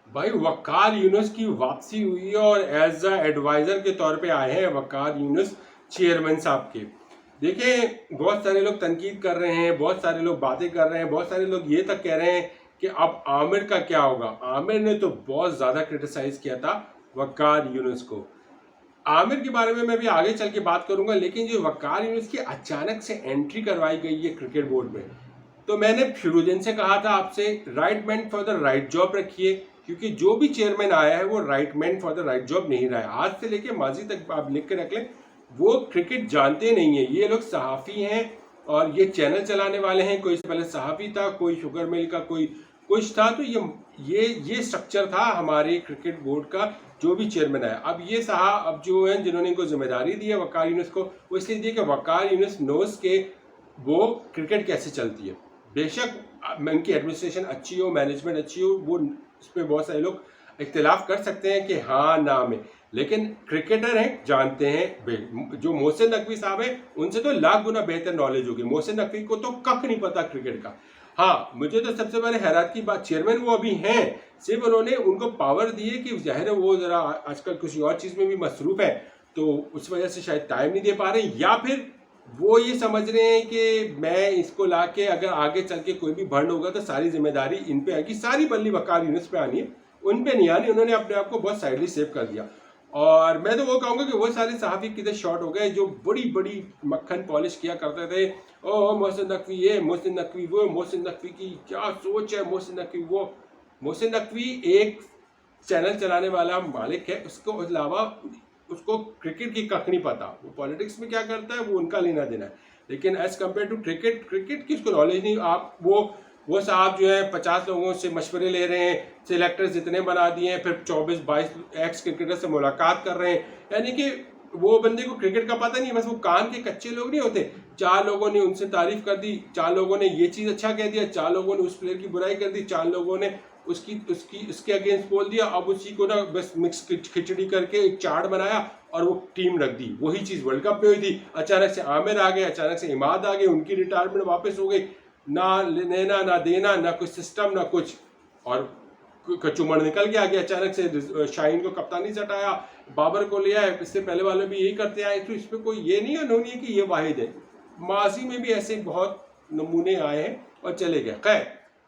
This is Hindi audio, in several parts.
भाई वकार यूनुस की वापसी हुई है और एज अ एडवाइजर के तौर पे आए हैं वकार यूनुस चेयरमैन साहब के। देखिए बहुत सारे लोग तनकीद कर रहे हैं, बहुत सारे लोग बातें कर रहे हैं, बहुत सारे लोग ये तक कह रहे हैं कि अब आमिर का क्या होगा। आमिर ने तो बहुत ज़्यादा क्रिटिसाइज किया था वकार यूनुस को। आमिर के बारे में मैं भी आगे चल के बात करूंगा, लेकिन जो वकार यूनुस की अचानक से एंट्री करवाई गई है क्रिकेट बोर्ड में, तो मैंने शुरू दिन से कहा था आपसे, right man for the right job रखिए, क्योंकि जो भी चेयरमैन आया है वो right man for the right job नहीं रहा है। आज से लेके माजी तक आप लिख के रख लें, वो क्रिकेट जानते नहीं है। ये लोग सहाफ़ी हैं और ये चैनल चलाने वाले हैं। कोई पहले सहाफ़ी था, कोई शुगर मिल का कोई कुछ था। तो ये स्ट्रक्चर था हमारे क्रिकेट बोर्ड का। जो भी चेयरमैन आया, अब ये साहब अब जो है जिन्होंने इनको जिम्मेदारी दी है वकार यूनुस को, वो इसलिए दी कि वकार यूनुस नोज के वो क्रिकेट कैसे चलती है। बेशक उनकी एडमिनिस्ट्रेशन अच्छी हो, मैनेजमेंट अच्छी हो, वो उस पर बहुत सारे लोग इख्तिलाफ कर सकते हैं कि हाँ ना में, लेकिन क्रिकेटर हैं, जानते हैं। जो मोहसिन नकवी साहब हैं उनसे तो लाख गुना बेहतर नॉलेज होगी। मोहसिन नकवी को तो कख नहीं पता क्रिकेट का। हाँ, मुझे तो सबसे पहले हैरात की बात, चेयरमैन वो अभी हैं, सिर्फ उन्होंने उनको पावर दी है कि जाहिर है वो ज़रा आजकल किसी और चीज़ में भी मसरूफ़ है, तो उस वजह से शायद टाइम नहीं दे पा रहे, या फिर वो ये समझ रहे हैं कि मैं इसको ला के अगर आगे चल के कोई भी भंड होगा तो सारी जिम्मेदारी इन पे आएगी, सारी बल्ली वकार यूनुस पे आनी है, उन पे नहीं आनी। उन्होंने अपने आप को बहुत साइडली सेव कर दिया। और मैं तो वो कहूँगा कि वो सारे सहाफ़ी किधर शॉर्ट हो गए जो बड़ी बड़ी मक्खन पॉलिश किया करते थे। ओ मोहसिन नकवी ये, मोहसिन नकवी वो, मोहसिन नकवी की क्या सोच है, मोहसिन नकवी वो। मोहसिन नकवी एक चैनल चलाने वाला मालिक है, उसको अलावा उसको क्रिकेट की कख नहीं पता। वो पॉलिटिक्स में क्या करता है वो उनका लेना देना है, लेकिन एज कम्पेयर टू क्रिकेट की उसको नॉलेज नहीं। आप वो साहब जो है 50 लोगों से मशवरे ले रहे हैं, सिलेक्टर्स जितने बना दिए हैं, फिर 24-22 एक्स क्रिकेटर से मुलाकात कर रहे हैं। यानी कि वो बंदे को क्रिकेट का पता नहीं, बस वो कान के कच्चे लोग नहीं होते। 4 लोगों ने उनसे तारीफ कर दी, 4 लोगों ने ये चीज़ अच्छा कह दिया, 4 लोगों ने उस प्लेयर की बुराई कर दी, 4 लोगों ने उसके अगेंस्ट बोल दिया। अब उसी को ना बस मिक्स खिचड़ी करके एक चार्ट बनाया और वो टीम रख दी। वही चीज़ वर्ल्ड कप में हुई थी। अचानक से आमिर आ गए, अचानक से इमाद आ गए, उनकी रिटायरमेंट वापस हो गई। ना लेना ना देना, ना कुछ सिस्टम ना कुछ, और कचूमड़ निकल के आ गया। अचानक से शाहीन को कप्तानी से हटाया, बाबर को लिया है। इससे पहले वाले भी यही करते आए, तो इस पर कोई ये नहीं है कि ये वाहिद है। माजी में भी ऐसे बहुत नमूने आए हैं और चले गए। खैर,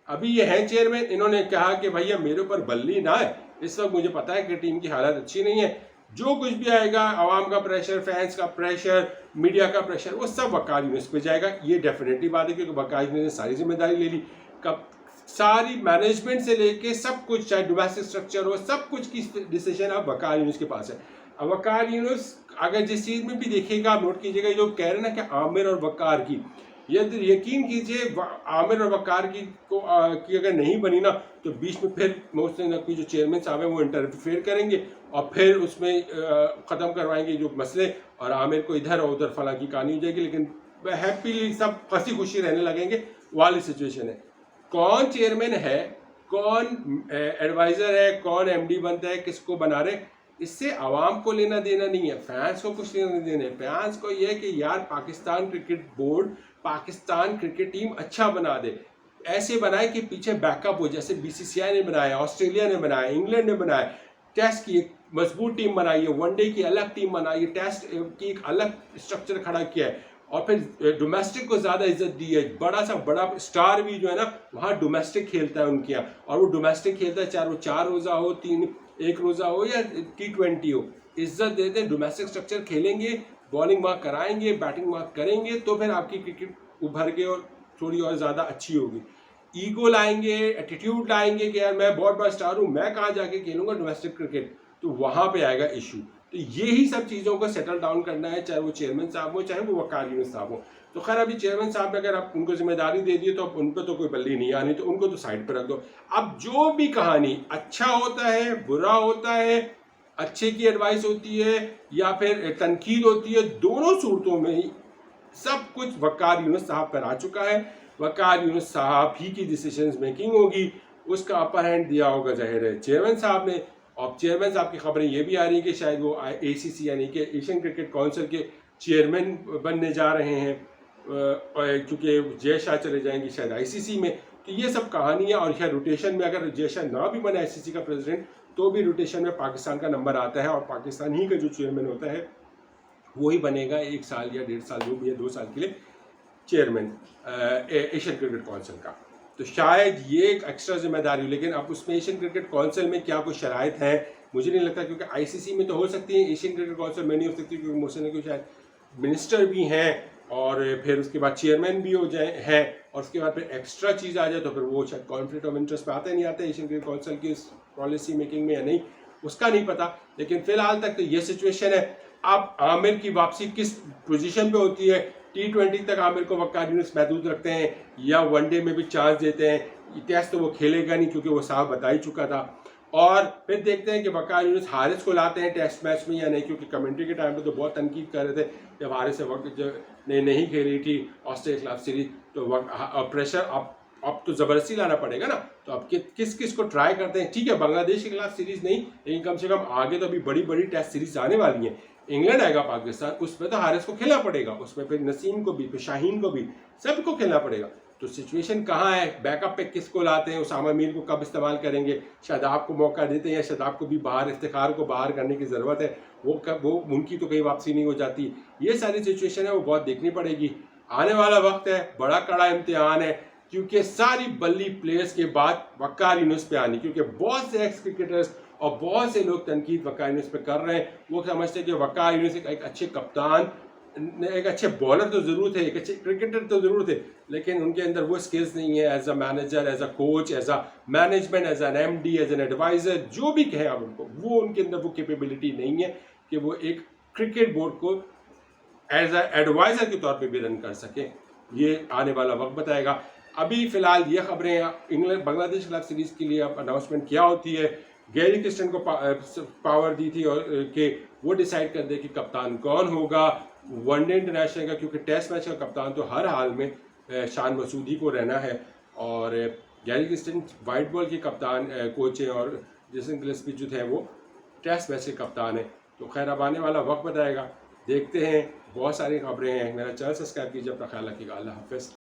अभी ये हैं चेयरमैन, इन्होंने कहा कि भैया मेरे ऊपर बल्ली ना है, इस वक्त मुझे पता है कि टीम की हालत अच्छी नहीं है। जो कुछ भी आएगा, आवाम का प्रेशर, फैंस का प्रेशर, मीडिया का प्रेशर, वो सब वकार यूनुस पे जाएगा। ये डेफिनेटली बात है, क्योंकि वकार यूनुस ने सारी जिम्मेदारी ले ली। कब सारी मैनेजमेंट से लेके सब कुछ, चाहे डोमेस्टिक स्ट्रक्चर हो, सब कुछ की डिसीजन अब वकार यूनुस के पास है। अब वकार यूनुस अगर जिस चीज़ में भी देखिएगा, आप नोट कीजिएगा, जो कह रहे हैं ना कि आमिर और वकार की, यकीन कीजिए आमिर और वकार की अगर नहीं बनी ना, तो बीच में फिर मोहसिन नकवी जो चेयरमैन साहब हैं वो इंटरफेयर करेंगे और फिर उसमें ख़त्म करवाएंगे जो मसले, और आमिर को इधर और उधर फला की कहानी हो जाएगी। लेकिन हैप्पीली सब हंसी खुशी रहने लगेंगे, वाली सिचुएशन है। कौन चेयरमैन है, कौन एडवाइज़र है, कौन एमडी बनता है, किसको बना रहे, इससे आवाम को लेना देना नहीं है, फैंस को कुछ लेना देना है। फैंस को यह है कि यार Pakistan cricket board, Pakistan cricket team अच्छा बना दे, ऐसे बनाए कि पीछे बैकअप हो, जैसे बीसीसीआई ने बनाया, ऑस्ट्रेलिया ने बनाया, इंग्लैंड ने बनाया। टेस्ट की एक मजबूत टीम बनाई है, वनडे की अलग टीम बनाई है, टेस्ट की एक अलग स्ट्रक्चर खड़ा किया है, और फिर डोमेस्टिक को ज़्यादा इज्जत दी है। बड़ा सा बड़ा स्टार भी जो है ना वहाँ डोमेस्टिक खेलता है उनके यहाँ, और वो डोमेस्टिक खेलता है, चाहे वो 4 रोज़ा हो, 1 रोज़ा हो या T20 हो, इज्जत देते हैं। डोमेस्टिक स्ट्रक्चर खेलेंगे, बॉलिंग मार्क कराएंगे, बैटिंग मार्क करेंगे, तो फिर आपकी क्रिकेट उभर के और थोड़ी और ज़्यादा अच्छी होगी। ईगो लाएंगे, एटीट्यूड लाएंगे कि यार मैं बहुत बड़ा स्टार हूँ, मैं कहाँ जाके खेलूंगा डोमेस्टिक क्रिकेट, तो वहाँ पे आएगा इशू। तो यही सब चीज़ों को सेटल डाउन करना है, चाहे वो चेयरमैन साहब हो, चाहे वो वकार यूनुस साहब हो। तो खैर अभी चेयरमैन साहब ने अगर आप उनको जिम्मेदारी दे दी, तो अब उन पर तो कोई बल्ली नहीं आनी, तो उनको तो साइड पर रख दो। अब जो भी कहानी अच्छा होता है, बुरा होता है, अच्छे की एडवाइस होती है या फिर तनकीद होती है, दोनों सूरतों में ही सब कुछ वकार यूनुस साहब पर आ चुका है। वकार यूनुस साहब ही की डिसीजन मेकिंग होगी, उसका अपर हैंड दिया होगा जाहिर है चेयरमैन साहब ने। और चेयरमैन साहब की खबरें ये भी आ रही है कि शायद वो ACC यानी कि एशियन क्रिकेट काउंसिल के चेयरमैन बनने जा रहे हैं, क्योंकि जय शाह चले जाएंगे शायद ICC में। तो ये सब कहानी है। और खैर रोटेशन में अगर जयशा ना भी बना ICC का प्रेसिडेंट तो भी रोटेशन में पाकिस्तान का नंबर आता है और पाकिस्तान ही का जो चेयरमैन होता है वो ही बनेगा 1 साल या 1.5 साल जो भी है 2 साल के लिए चेयरमैन एशियन क्रिकेट काउंसिल का। तो शायद ये एक एक्स्ट्रा जिम्मेदारी हो, लेकिन अब उसमें एशियन क्रिकेट काउंसिल में क्या कुछ शराइत हैं मुझे नहीं लगता, क्योंकि ICC में तो हो सकती है, एशियन क्रिकेट काउंसिल में नहीं हो सकती, क्योंकि मोहसिन नकवी शायद मिनिस्टर भी हैं और फिर उसके बाद चेयरमैन भी हो जाए हैं और उसके बाद फिर एक्स्ट्रा चीज़ आ जाए तो फिर वो शायद कॉन्फ्लिक्ट ऑफ इंटरेस्ट पे आता ही नहीं आता एशियन क्रिकेट काउंसिल की पॉलिसी मेकिंग में या नहीं, उसका नहीं पता। लेकिन फिलहाल तक तो ये सिचुएशन है। अब आमिर की वापसी किस पोजीशन पे होती है, T20 तक आमिर को वक़ार यूनुस महदूद रखते हैं या वनडे में भी चांस देते हैं। टेस्ट तो वो खेलेगा नहीं क्योंकि वो साहब बता ही चुका था। और फिर देखते हैं कि वक़ार यूनुस हारिस को लाते हैं टेस्ट मैच में या नहीं, क्योंकि कमेंट्री के टाइम पे तो बहुत तनकीद कर रहे थे जब हारिस जब ने नहीं खेली थी ऑस्ट्रेलिया के खिलाफ सीरीज, तो प्रेशर अब तो ज़बरदस्ती लाना पड़ेगा ना। तो अब किस किस को ट्राई करते हैं। ठीक है, बांग्लादेश के खिलाफ सीरीज नहीं, लेकिन कम से कम आगे तो अभी बड़ी बड़ी टेस्ट सीरीज आने वाली हैं। इंग्लैंड आएगा पाकिस्तान, उसमें तो हारिस को खेलना पड़ेगा, उसमें फिर नसीम को भी, फिर शाहीन को भी, सबको खेलना पड़ेगा। तो सिचुएशन कहाँ है, बैकअप पे किसको लाते हैं, उसामा मीर को कब इस्तेमाल करेंगे, शादाब को मौका देते हैं या शादाब को भी बाहर, इफ्तिखार को बाहर करने की ज़रूरत है, वो उनकी तो कहीं वापसी नहीं हो जाती। ये सारी सिचुएशन है वो बहुत देखनी पड़ेगी। आने वाला वक्त है, बड़ा कड़ा इम्तिहान है, क्योंकि सारी बल्ली प्लेयर्स के बाद वक़ार यूनुस पे आनी, क्योंकि बहुत से एक्स क्रिकेटर्स और बहुत से लोग तनकीद वक़ार यूनुस पे कर रहे हैं। वो समझते हैं कि वक़ार यूनुस एक अच्छे कप्तान, एक अच्छे बॉलर तो ज़रूर थे, एक अच्छे क्रिकेटर तो ज़रूर थे, लेकिन उनके अंदर वो स्किल्स नहीं है as a manager, as a coach, as a management, as an MD, as an adviser, जो भी कहें आप उनको, वो उनके अंदर वो कैपेबिलिटी नहीं है कि वो एक क्रिकेट बोर्ड को एज अ एडवाइज़र के तौर पे भी रन कर सकें। ये आने वाला वक्त बताएगा। अभी फ़िलहाल ये खबरें इंग्लैंड बांग्लादेश के खिलाफ सीरीज़ के लिए अब अनाउंसमेंट क्या होती है। गैरी क्रिस्टन को पावर दी थी और कि वो डिसाइड कर दे कि कप्तान कौन होगा वनडे इंटरनेशनल का, क्योंकि टेस्ट मैच का कप्तान तो हर हाल में शान मसूदी को रहना है। और गैरी क्रिस्टन वाइट बॉल के कप्तान कोच हैं और जेसन गिलेस्पी जो थे वो टेस्ट मैच के कप्तान हैं। तो खैर अब आने वाला वक्त बताएगा, देखते हैं। बहुत सारी खबरें हैं। मेरा चैनल सब्सक्राइब कीजिए, अपना ख्याल रखिएगा। अल्लाह हाफ़िज़।